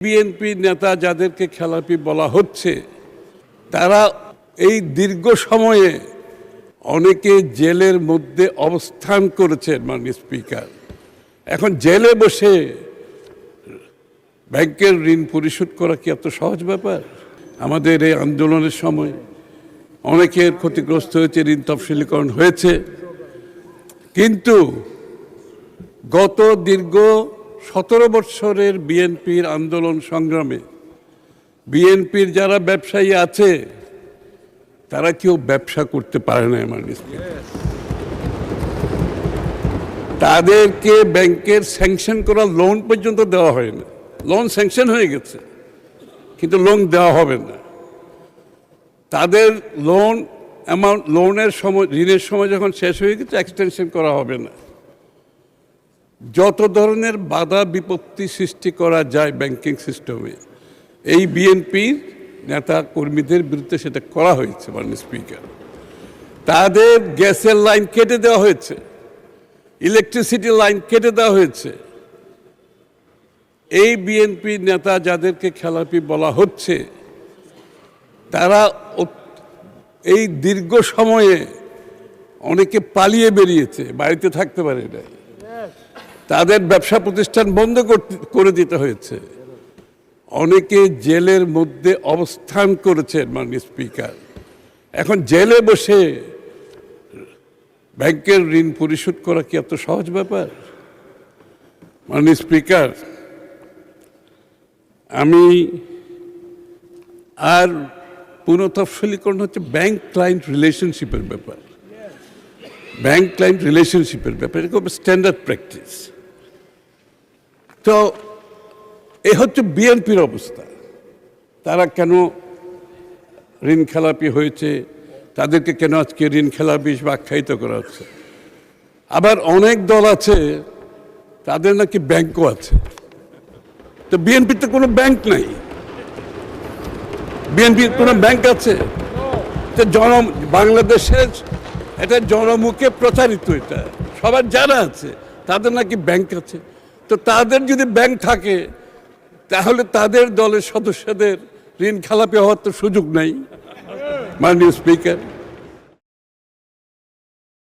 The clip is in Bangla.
বিএনপি নেতা যাদেরকে খেলাপি বলা হচ্ছে তারা এই দীর্ঘ সময়ে অনেকে জেলের মধ্যে অবস্থান করেছেন মাননীয় স্পিকার। এখন জেলে বসে ব্যাংকের ঋণ পরিশোধ করা কি এত সহজ ব্যাপার? আমাদের এই আন্দোলনের সময় অনেকের ক্ষতিগ্রস্ত হয়েছে, ঋণ তফসিলীকরণ হয়েছে, কিন্তু গত দীর্ঘ 17 বৎসরের বিএনপির আন্দোলন সংগ্রামে বিএনপির যারা ব্যবসায়ী আছে তারা কেউ ব্যবসা করতে পারে না। তাদেরকে ব্যাংকের স্যাংশন করা লোন পর্যন্ত দেওয়া হয় না। লোন স্যাংশন হয়ে গেছে কিন্তু লোন দেওয়া হবে না। তাদের লোন অ্যামাউন্ট, লোনের সময়, ঋণের সময় যখন শেষ হয়ে গেছে এক্সটেনশন করা হবে না। যত ধরনের বাধা বিপত্তি সৃষ্টি করা যায় ব্যাংকিং সিস্টেমে এই বিএনপির নেতা কর্মীদের বিরুদ্ধে সেটা করা হয়েছে মাননীয় স্পিকার। তাদের গ্যাসের লাইন কেটে দেওয়া হয়েছে, ইলেকট্রিসিটি লাইন কেটে দেওয়া হয়েছে। এই বিএনপি নেতা যাদেরকে খেলাপি বলা হচ্ছে তারা এই দীর্ঘ সময়ে অনেকে পালিয়ে বেরিয়েছে, বাড়িতে থাকতে পারে না, তাদের ব্যবসা প্রতিষ্ঠান বন্ধ করে দিতে হয়েছে, অনেকে জেলের মধ্যে অবস্থান করেছেন মাননীয় স্পিকার। এখন জেলে বসে ব্যাংকের ঋণ পরিশোধ করা কি এত সহজ ব্যাপার? মাননীয় স্পিকার, আমি আর পুনঃতফসিলীকরণ হচ্ছে ব্যাংক ক্লায়েন্ট রিলেশনশিপের ব্যাপার। ব্যাংক ক্লায়েন্ট রিলেশনশিপের ব্যাপার এরকম স্ট্যান্ডার্ড প্র্যাকটিস। তো এ হচ্ছে বিএনপির অবস্থা। তারা কেন ঋণ খেলাপি হয়েছে, তাদেরকে কেন আজকে ঋণ খেলাপি হিসেবে আখ্যায়িত করা হচ্ছে। আবার অনেক দল আছে তাদের নাকি ব্যাংকও আছে। তো বিএনপির তো কোনো ব্যাংক নাই। বিএনপির কোনো ব্যাংক আছে? বাংলাদেশের এটা জনমুখে প্রচারিত, এটা সবার জানা আছে তাদের নাকি ব্যাংক আছে। তো তাদের যদি ব্যাংক থাকে তাহলে তাদের দলের সদস্যদের ঋণ খেলাপি হওয়ার তো সুযোগ নাই মাননীয় স্পিকার।